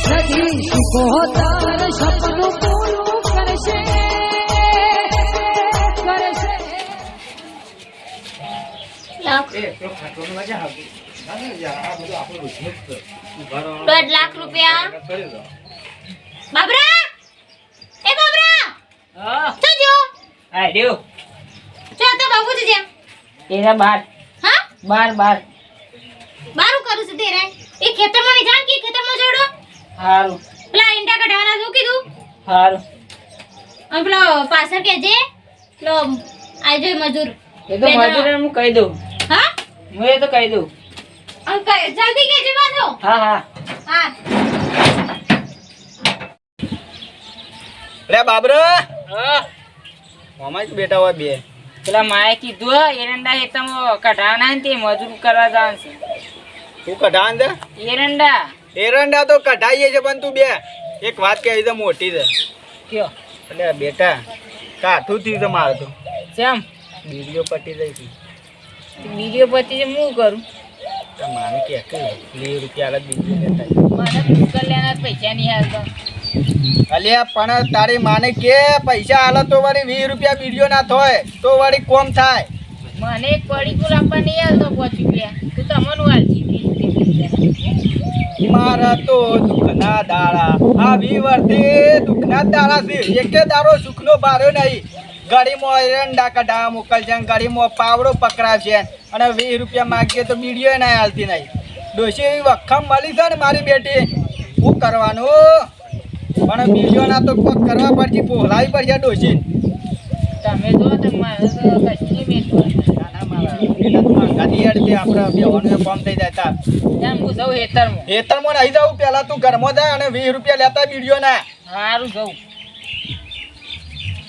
સદી કોતર સપનું પૂરું કરશે ₹1.5 લાખ બાબરા એ બાબરા તો જો આ દેવ જો તો બાબુ છે એના બાર હા બાર બારું કરું છે તેરે એ ખેતરમાં વિધાન કે ખેતરમાં જોડો હારું પેલા ઈંડા કઢાવાના શું કીધું હારું અને પેલો પાછળ કેજે પેલો આજે મજૂર એ તો મજૂરને હું કહી દઉં હા હું એ તો કહી દઉં અંકલ જલ્દી કેજે પાછો હા હા લે બાબરો હા મામા બેટા હોય બે પેલા માએ કીધું એરંડા હેતામાં કઢાવના ને તે મજૂર કરવા જવાનું છે તું કઢાણ દે એરંડા એરંડા તો કઢાઈએ છે પણ તું બે એક વાત કહી દે મોટી છે કયો એટલે બેટા કાઠું થયું છે મારે તો કેમ બીડીઓ પટી જાય છે બીડીઓ પતિ છે હું કરું તો મારે કે ₹20 બીડીઓ લેતા મને ભૂકર લેના પૈસા નહીં હાલતા અલ્યા પણ તારી માને કે પૈસા હાલો તો વળી ₹20 બીડીઓ ના થાય તો વળી કોમ થાય મને એક પડીકું લાવવા નહીં હાલતો ₹5 તું તમને હાલજી મારા તો દુઃખના દાડા આવી વર્તે દુઃખના દાડા છે એકે દાડો સુખનો ભાર્યો નહીં ગાડીમાં એરંડા કઢાવા મોકલશે ગાડીમાં પાવડો પકડાવશે અને ₹20 માગીએ તો બીડીઓ ના હાલતી નહીં ડોશી એવી વખમ મળી છે ને મારી બેટી શું કરવાનું પણ બીડીઓ ના તો કોક કરવા પડશે પોહલાવી પડશે ડોશી તમે જો તો મારે તો કશું નહીં મેળવું કામ થઈ જાય તાર ત્યાં હું જઉં હેતરમાં હેતરમાં નહીં જાઉં પેલા તું ઘરમાં જાય અને ₹20 લેતા બીડીઓ ના સારું જઉં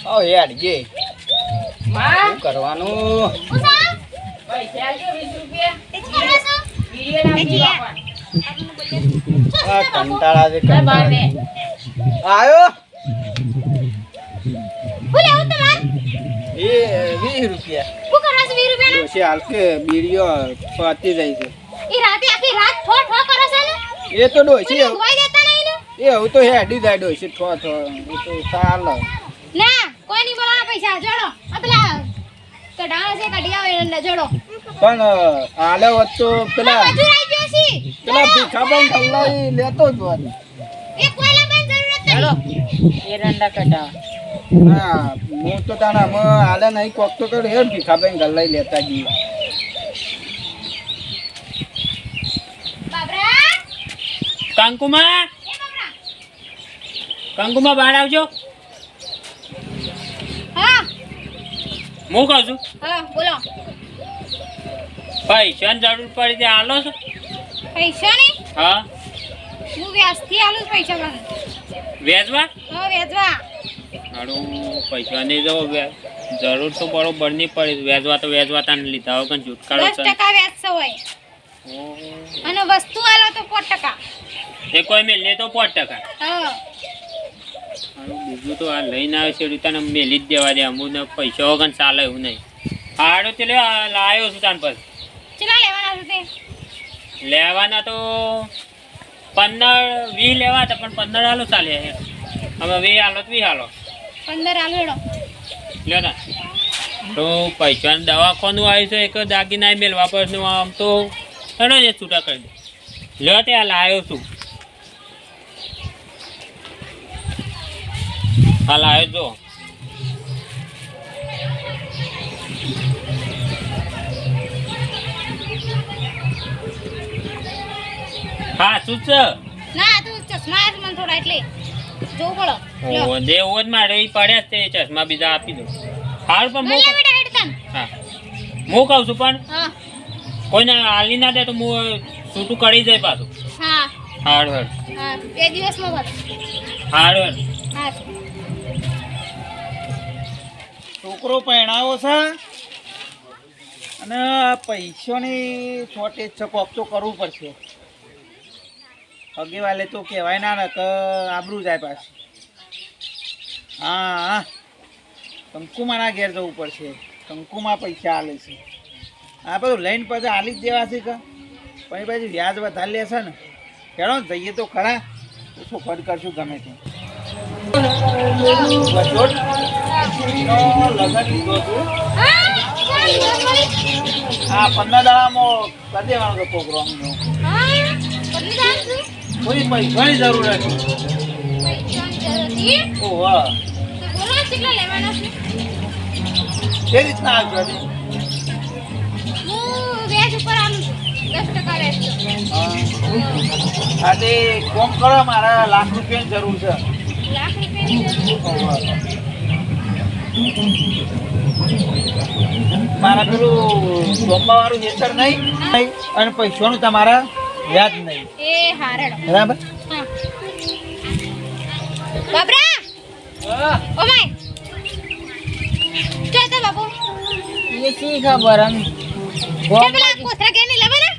ઓ યાર ગે માં શું કરવાનું ઉસા પૈસા આલજો ₹20 તે કરો છો બીડીઓ ના પીવા આ કંટાળા છે પણ બાર ને આયો બોલે હું તમાર એ ₹20 શું કરો છો ₹20 ના ડોશી હાલ કે બીડીઓ પતી જાય છે ઈ રાતે આખી રાત ઠો ઠો કરો છો ને એ તો ડોશી મને ઊંઘવાય દેતા નહીં ને એ હું તો હેડી જાય ડોશી થો એ તો ચાલ ના કોઈ નહીં બોલાના પૈસા જોડો આ પેલા કઢાવા છે કઢી આવે એટલે જોડો પણ હાલે હોત તો પેલા મજૂર આવી ગયો છે પેલા ભીખાભાઈ કલ્લાઈ લેતો જ હોત એ કોઈ લાવવાની જરૂરત ચાલો નહીં એરંડા કઢાવા હા હું તો તાણા હાલે નહીં કોક તો કર હે ભીખાભાઈ કલ્લાઈ લેતા જઈએ બાબરા કંકુમા એ બાબરા કંકુમા બહાર આવજો હા હું કહું છું હા બોલો પૈસાની જરૂર પડી તે હાલો છો પૈસા નહીં હા હું વ્યાજથી આલું છું પૈસા મને વેચવા હા વેચવા હારું પૈસા નહીં જવો જરૂર તો બરોબર નહીં પડી વેચવા તો વેચવા લીધા વગર છુટકારો 10% વ્યાજ છે હોય અને વસ્તુ આલો તો 5%. એ કોઈ મેલે તો 5%. હા હારું બીજું તો આ લઈને આવે છે રીતાને મેલી જ દેવા દે અમુને પૈસા વગર ચાલે એવું નહીં હાડો તે લાવ્યો છું તાન પર ચલા લેવાના છે તે લેવાના તો 15-20 લેવા હતા પણ 15 હાલો ચાલે હવે 20 હાલો તો 20 હાલો 15 આલો હેડો લ્યો ના તો પૈસાની દવાખાનું આવ્યું છે એક દાગીના મેળવા પડશે આમ તો હેડો ને છૂટા કરી દે લ્યો તે આ લાવ્યો છું હા લાવ્યો જો હા શું છે ના તું ચશ્મા આયા છે મને થોડા એટલે જોવું પડો લ્યો ઓ દેવો જ મારે ઈ પડ્યા જ તે ચશ્મા બીજા આપી દો હાલ પણ મને બેટા હેડ તન હા હું કહું છું પણ હા કોઈને હાલી ના દે તો હું છૂટું કરી જાય પાછું હા હાડ હાડ હા 2 દિવસમાં ભર હાડ હાડ હા છોકરો પહેણાવો છે અને પૈસાની શોર્ટેજ છે કોક તો કરવું પડશે અગે વાલે તો કહેવાય ના ને કે આબરૂ જાય પાછું હા હા કંકુમાના ઘેર જવું પડશે કંકુમાં પૈસા આલે છે આ બધું લઈને પછી આલી જ દેવા છે કે પછી વ્યાજ વધારે લેશે ને હેડો જઈએ તો ખરા શું ફર કરશું ગમે તે લગન લીધો છું હા ચાલ બોલી આ 15 દાડામાં કરી દેવાનો તો પ્રોગ્રામ નો હા કેટલી જાણ છું થોડી પૈસાની જરૂર હતી પૈસાની જરૂર હતી ઓહો તો બોલો કેટલા લેવાના છે તે રીતના આવજો હું વ્યાજ ઉપર આલું છું 10% વ્યાજ છે આજે કોમ કરો મારા લાખ રૂપિયાની જરૂર છે લાખ રૂપિયાની જરૂર મારા પેલું સોમવા વાળું હેતર નહીં અને પૈસાનું તમારા વ્યાજ નહીં એ હારેડો બરાબર હા બાબરા ઓ ભાઈ ચાલ તો બાબુ એ શી ખબર આમ ચાલ પેલા કોથરા કે નહીં લાવે ને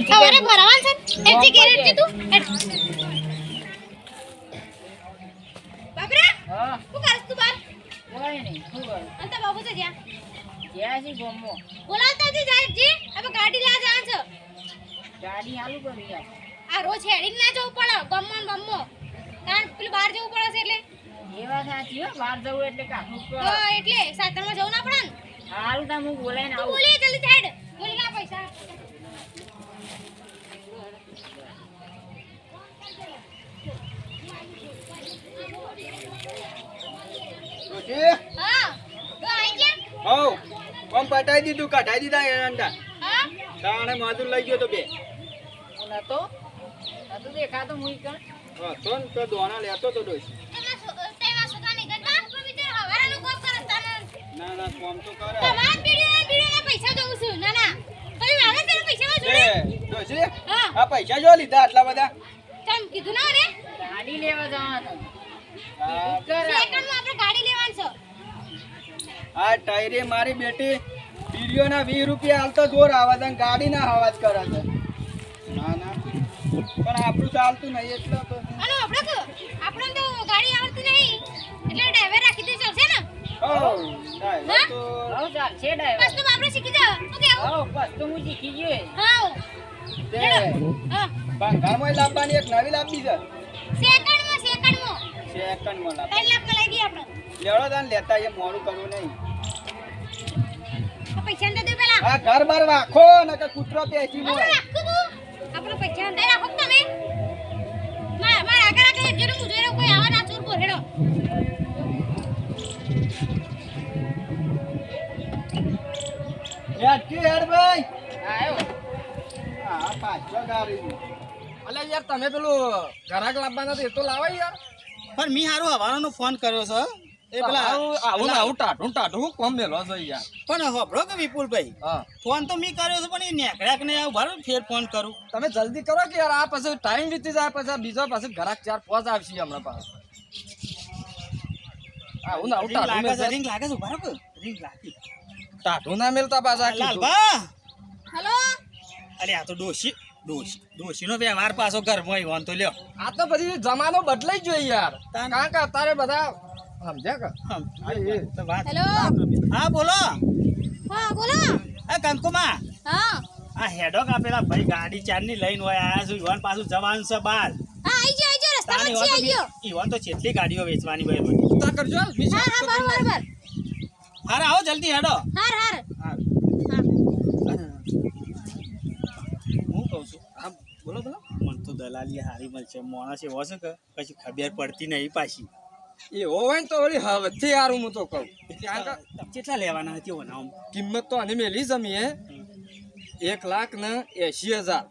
સવારે ભરાવાન છે એથી કે રેટ તું બાબરા હા શું કરસ તું બાર કોઈ નહીં શું કરું અંત બાબુ તો જ્યાં જ્યાં છે ગમો બોલાવતા જી જાય જી હવે ગાડી લા જા છે ગાડી હાલું કરી યાર આ રોજ હેડીને ના જવું પડે ગમો ને બમો કારણ પેલું બહાર જવું પડે છે એટલે એ વાત સાચી હો બહાર જવું એટલે કાકું હા એટલે સાતરમાં જવું ના પડે ને હારું તા હું બોલાઈને તું આવું બોલી જલ્દી સાઈડ બોલી ના પૈસા હા તો આઈ ગયા હો કોમ પટાઈ દીધું કઢાઈ દીધા એના હા તાણે મજૂર લઈ ગયો તો બે નતો દેખાતો હું કણ તો ને તો દોણા લેતો તો ડોસી તેમાં સુકા નહીં કરતા પણ વિચાર હવારાનું કોમ કરે તાને ના ના કોમ તો કરે તમારા પીડીના પૈસા દઉં છું ના ના પછી મારે તેના પૈસા જોડે ડોસી હા આ પૈસા જો લીધા આટલા બધા તમ કીધું ના રે ગાડી લેવા જવાનું આ સેકન્ડમાં આપણે ગાડી લેવાની છે આ ટાયરે મારી બેટી વિડીયોના 20 રૂપિયા હાલતો જોર આવાજ અને ગાડીના અવાજ કરે છે ના ના પણ આપણું ચાલતું નહીં એટલે તો અને આપણે તો ગાડી આવડતી નહીં એટલે ડ્રાઈવર રાખી દે ચાલશે ને ઓ ડ્રાઈવર તો હો ચાલ છે ડાય બસ તો આપણે શીખી જાવ ઓકે હો બસ તો હું શીખી ગયો હા તે હા બંગાળમાં લાવવાની એક નવી લાવવી છે સેકન્ડમાં સેકન્ડમાં લાવ 3 લાખ લઈ દઈએ આપણે લેવડો તાન લેતા એ મોડું કરવું નહીં તો પૈસા દે દે પેલા આ ઘર બાર રાખો ને કે કૂતરો પેસી આપણે હોય રાખું તું આપણે પૈસા દે રાખો તમે માર આગળ જેનું મુજરે કોઈ આવા ના ચોર બોલેડો યાર કે યાર ભાઈ આયો હા પાછો ગાડી અલે યાર તમે પેલું ઘરાક લાવવાના તો એ તો લાવાય યાર પણ મી હારું હવારાનો ફોન કર્યો છે એ પેલા આવું ટાઢું કોમ મેલો છે યાર પણ હોબળો કે વિપુલભાઈ હા ફોન તો મી કર્યો છે પણ એ નેકળ્યા કે નહીં આવું ભારો ફેર ફોન કરું તમે જલ્દી કરો કે યાર આ પછી ટાઈમ વીતી જાય પછી બીજો પાછું ઘરાક 4-5 આવશે હમણાં પાસે આવું ટાઢું મેલ રિંગ લાગે છે બરાબર રિંગ લાગી ટાઢું ના મેલતા પાછા કીધું લાલબા હેલો અરે આ તો ડોશીનો વ્યવહાર પાછો ઘરમાં હોય તો લ્યો આ તો પછી જમાનો બદલાઈ ગયો યાર કારણ કે અત્યારે બધા સમજ્યા કે હેલો હા બોલો હા બોલો આ કંકુમા હા આ હેડો કાપેલા ભાઈ ગાડી ચારની લઈને હોય આયા છું ઈવન પાછું જવાનું છે બહાર હા આઈ ગયો રસ્તામાં છે આઈ ગયો ઈવન તો કેટલી ગાડીઓ વેચવાની હોય બધી તા કરજો હા હા બરાબર હારે આવો જલ્દી હેડો હાર હાર હા હા હું કહું છું હા બોલો મને તો દલાલી હારી મળશે માણસ એવો છે કે પછી ખબર પડતી નહીં પાછી એવો હોય ને તો વળી હવેથી યાર હું તો કહું કેટલા લેવાના હતી ઓના કિંમત તો આની મેલી જમી 1,80,000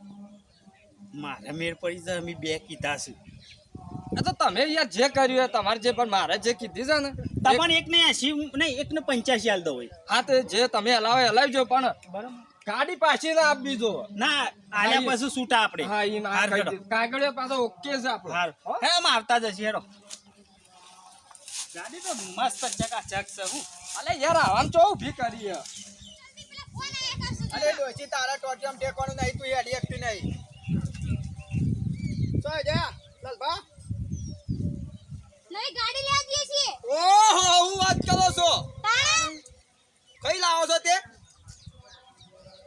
મારે મેળ પડી જાય અમે બે કીધા છે આ તો તમે યાર જે કર્યું હોય તમારે જે પણ મારે જે કીધી છે ને તમારે 180 નહીં 185 હાલ દો હોય હા તો જે તમે હલાવજો પણ બરાબર ગાડી પાછી ના આપવી જો ના આલ્યા પછી છૂટા આપણે હા ઈ ના હાર કહી હેડો. દીધું. કાગળિયો પાછો ઓકે છે આપણો હાર હે આમ આવતા જશે હેડો ગાડી તો મસ્ત ચકાચક છે હું અલે યાર આમ ચો ઊભી કરી હે. અરે ડોશી તારા ટોટિયમ ટેકવાનું નહીં તું હેડી એકતી નહીં સો જા લાલબા નહીં ગાડી લેવા જઈએ છીએ ઓહો હું વાત કરો છો તાણે કઈ લાવો છો તે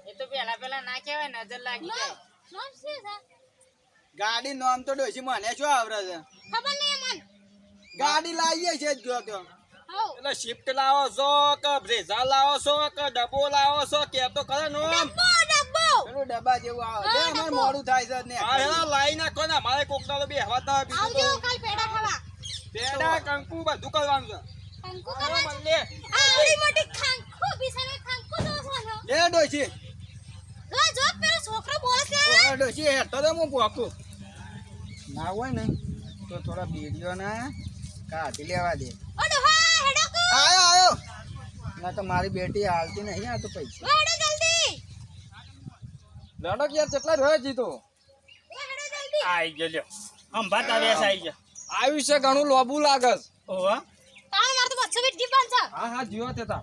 એ તો પેલા ના કહેવાય નજર લાગી જાય નામ શું છે ગાડી નામ તો ડોશી મને શું આવડે છે ખબર નહીં મન ગાડી લાવીએ છે જો તો હો એટલે શિફ્ટ લાવો છો કે બ્રેઝા લાવો છો કે ડબ્બો લાવો છો કે તો ખરે નો આમ ડબ્બો પેલું ડબ્બા જેવું આવે લે અમાર મોડું થાય છે ને આ હેલા લાઈ નાખો ને મારે કોકના તો બે હવાતા બીજું આવજો તો કાલ પેડા ખાવા પેડા કંકુ બધું કરવાનું છે કંકુ આવો કરવા મને લે આ આવડી મોટી ખાંકુ બિસાને ખાંકુ જોવાનો લે ડોશી જો પેલો છોકરો બોલે છે ઓ ડોશી હેઠો તો હું પોકું ના હોય ને તો થોડા બીડીઓ ના કાઢી લેવા દે ઓ ડોહા હેડો કો આયો ના તો મારી બેટી હાલતી નહીં આ તો પૈસા હેડો જલ્દી લડક યાર કેટલા રહ્યો જીતો હેડો જલ્દી આઈ ગયો લ્યો હમ ભાત આવ્યા છે આઈ ગયા આવ્યું છે ઘણું લોબુ લાગસ ઓવા તાણ માર તો 200 વીટ જીવન છે હા હા જીવો તે તા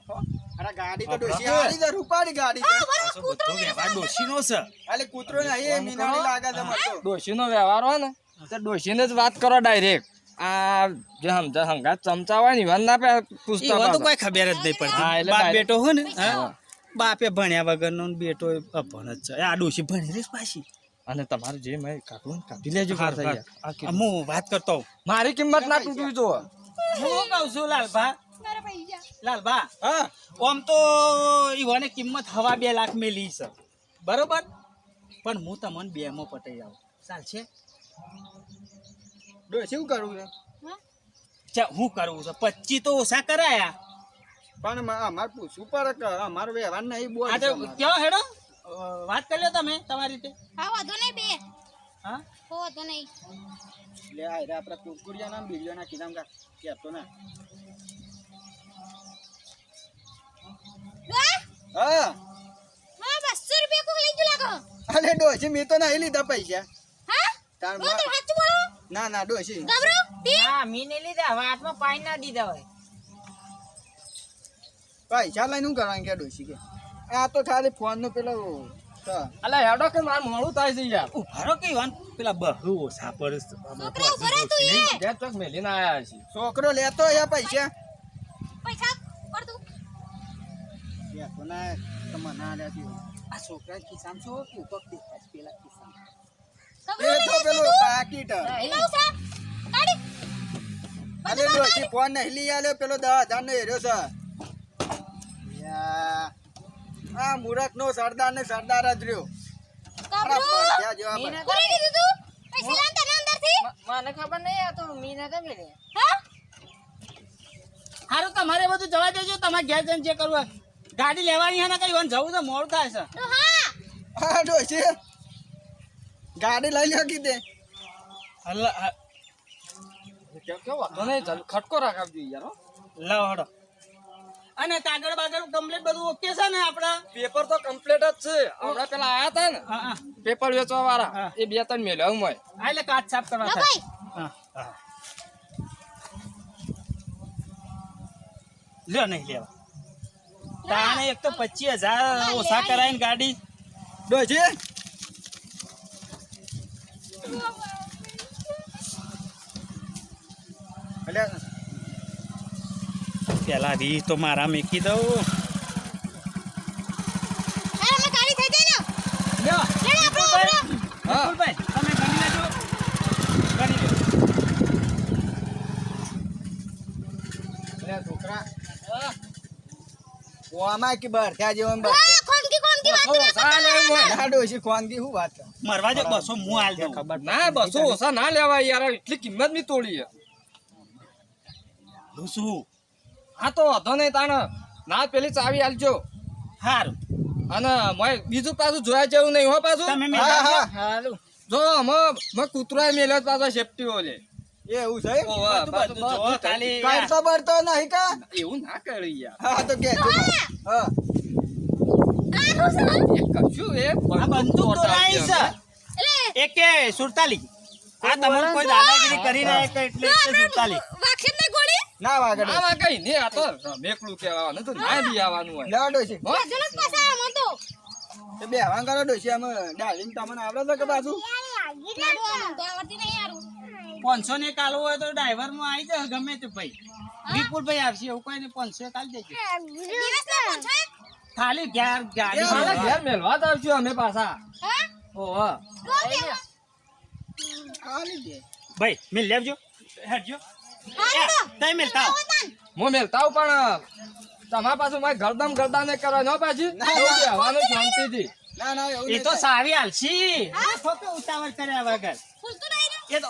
અરે ગાડી તો ડોશી હાલી દે રૂપાડી ગાડી છે આ બરો કૂતરો વ્યવહાર ડોશીનો છે અલે કૂતરો નહીં મીનાની લાગે છે મને તો ડોશીનો વ્યવહાર હોય ને તો ડોશીને જ વાત કરો ડાયરેક્ટ આ જે સમજા હંગાત ચમચા હોય ને ઈવન ના પે પૂછતા એવા તો પાછા. કોઈ ખબર જ નહીં પડતી હા, એટલે બાપ direct- બેટો હો ને હા હા. બાપે ભણ્યા વગરનો ને બેટો અભણ જ છે આ ડોશી ભણી રહીશ પાછી અને તમારે જે મેં કાઢવું ને કાઢી લેજો પાછા યાર. આ કીધું. હું વાત કરતો હોઉં. મારી કિંમત ના તૂટવી જો હું કહું છું લાલભા મારા પૈસા લાલભા હા આમ તો ઈવાને કિંમત હવા 2 લાખ મેલી છે બરોબર પણ હું તમને 2 માં પટાઈ આવું ચાલશે ડોશી શું કરવું છે ચા હું કરવું છે 25 તો ઓછા કરાયા પણ અમારે પૂછવું પડે કે અમારો વ્યવહાર નહીં બોલ આ તો કયો હેડો વાત કરી લો તમે તમારી રીતે હા વાંધો નહીં બે હા હો વાંધો નહીં લે આ રે આપણે કુરકુરિયા ના બીજો ના કીધા કા કેતો ના હા હા 200 રૂપિયા કો લઈ ગયો લાગો અરે ડોશી મેં તો નહીં લીધા પૈસા હા તાર બોલ તો સાચું બોલો ના ના ડોશી ગબરો તી હા મીને લીધા હવે હાથમાં પાણી ના દીધા હોય પૈસા લઈને શું કરવાનું કે ડોશી કે આ તો ખાલી ફોન નો પેલો અલા હેડો કે માર મોડું થાય છે યાર ઉભારો કે ઈવાન પેલા બહુ ઓછા પડે છે. છોકરા ઉભા રહે તું એ ઘેર ચોક મેલીને આયા છે છોકરો લેતો યા પૈસા પૈસા પર તું લેતો ના તમને ના લેતી આ છોકરા ખિસ્સામાં છો કે ઉપર દેખાય છે પેલા ખિસ્સામાં ગબરો એ તો પેલો પાકીટ લાવ છે કાઢી અરે ડોશી ફોન નહીં લઈ આલ્યો પેલો 10,000 નો હેર્યો છે યા આ મૂરખ નો સરદાર ને સરદાર જ રહ્યો ગબરો ત્યાં જેવા મીને કોને દીધું તું પૈસા લાવ તને અંદરથી મને ખબર નહીં આ તો મીને તો મિલે હા હારું તમારે બધું જવા દેજો તમારે ઘેર જઈને જે કરવું હોય. ગાડી લેવાની હે ને કઈ જવું તો મોડું થાય છે તો હા હા ડોશી ગાડી લઈ લ્યો કીધે કેવો વાંધો નહીં ચાલ ખટકો રાખાવજો યાર હો. લાવો હડો અને કાગળ બાગળ કમ્પ્લીટ બધું ઓકે છે ને આપડા પેપર તો કમ્પ્લીટ જ છે હમણાં પેલા આયા તા ને હા હા પેપર વેચવા વાળા હા. એ 2-3 મેલ્યા હું આ એટલે કાચ સાફ કરવા લો થાય ભાઈ હા હા લ્યો નહીં લેવા તાણે એક તો 25,000 ઓછા કરાઈને ગાડી ડોશી એટલે પેલા રી તો મારા મેકી દઉં અરે અમે ગાડી થઈ જાય ને લ્યો લેડે આપણો હા વિપુલભાઈ તમે ગણી લેજો ગણી લો એટલે છોકરા ઓમાં કે બહાર ત્યાં જેવો ને બહાર આ ખોનકી વાત ના ડોશી ખોનગી શું વાત છે મરવા દો 200 હું હાલ દઉં ના 200 ઓછા ના લેવાય યાર એટલી કિંમત ની તોડી છે. શું હા તો વાંધો નહીં તાણ ના પેલી ચાવી આલજો હારું અને મોય બીજું પાછું જોયા જેવું નહીં હો પાછું તમે હા હા હાલું જો અમે કૂતરા મેલ્યો પાછો સેફટી ઓલે એવું છે ઓવા, બધું પાછું જો ખાલી કરતો બરતો નહીં કા એવું ના કરી યાર હા તો કે હા એ કશું એ આ બંદૂક તો લાઈ છે એકે 47 આ તમને કોઈ દાદાગીરી કરી રહ્યા કે એટલે 47 વાખેમ ને ગોળી ના વાગે ના માં કઈ નહીં આ તો મેકલું કહેવાનું તો ના બી આવવાનું હોય લેવા ડોશી હો? જનક પાસા આમ તો તો બે હવાન કરો ડોશી આમ ડાર્લિંગ તમને આવડે છે કે પાછું લાડુ આમ તો આવડતી નહીં યારું 500 ને કાલો હોય તો ડ્રાઈવર માં આવી જાય ગમે તે ભાઈ વિપુલભાઈ આવશે એવું કોઈ ને 500 કાલ દેજો દિવસ ના પૂછે ખાલી ઘેર ગાડી મારા ઘેર મેલવા જ આવશું અમે પાછા હા ઓહો રોજ ભાઈ મિલ લેવજો હેડજો હા, હેડો. તઈ મિલતા આવો. હું મેલતા આવું પણ તમારા પાછું મારે ગરદામ ને કરવા ન પાછી હવાનું શાંતિથી ના ના એવું એ તો સારી હાલશી ખોટો ઉતાવળ કર્યા વગર ખુલતું નહીં ને? એ તો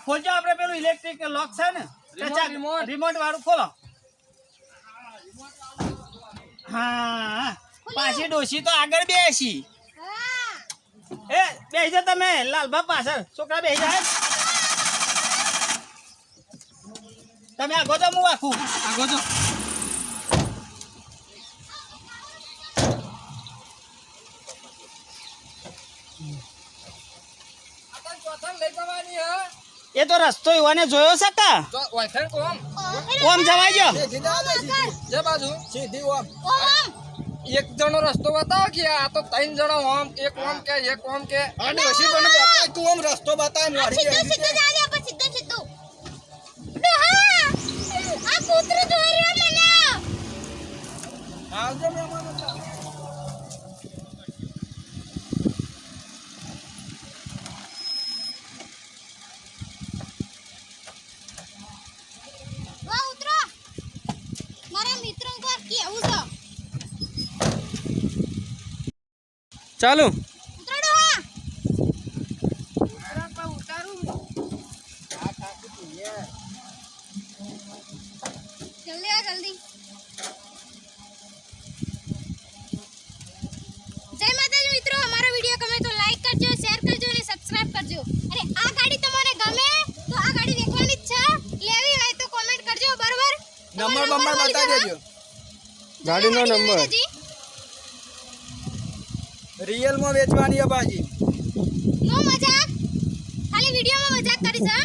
ખોલજો આપણે પેલું ઇલેક્ટ્રિક લોક છે ને રિમોટ વાળું ખોલો હા પાછી ડોશી તો આગળ બેસી હા. એ બેસી જા તમે લાલબા પાછળ છોકરા બેસી જાય તમે આગો તો હું આખું આગો તો લઈ જવાની હા એ તો રસ્તો યુવાને જોયો છે કા વાયથણ કોમ ઓમ જવાઈ ગયો જે બાજુ સીધી ઓમ ઓમ. એક જણો રસ્તો બતાવો કે આ તો 3 જણા ઓમ એક ઓમ કે આ ડોશી મને બતાય તું આમ રસ્તો બતાય આ મોરી સીધું સીધું જા લે આપણે સીધું. ડોહા, આ કૂતરું જોઈ રહ્યો મને. આવજો મહેમાન વાહ, ઉતરો. મારા મિત્રો કો કેવું છે? ચાલુ ઉતરો ડોહા. જલ્દી આ જલ્દી. જય માતાજી મિત્રો, અમારો વિડિયો ગમે તો લાઈક કરજો, શેર કરજો અને સબસ્ક્રાઇબ કરજો. અને આ ગાડી તમને ગમે તો આ ગાડી દેખવાની જ છે, લેવી હોય તો કોમેન્ટ કરજો, બરોબર? નંબર બંબર બતાવી દેજો ગાડીનો નંબર રિયલ માં વેચવાની છે બાજી નો મજાક, ખાલી વિડિયોમાં મજાક કરી છે.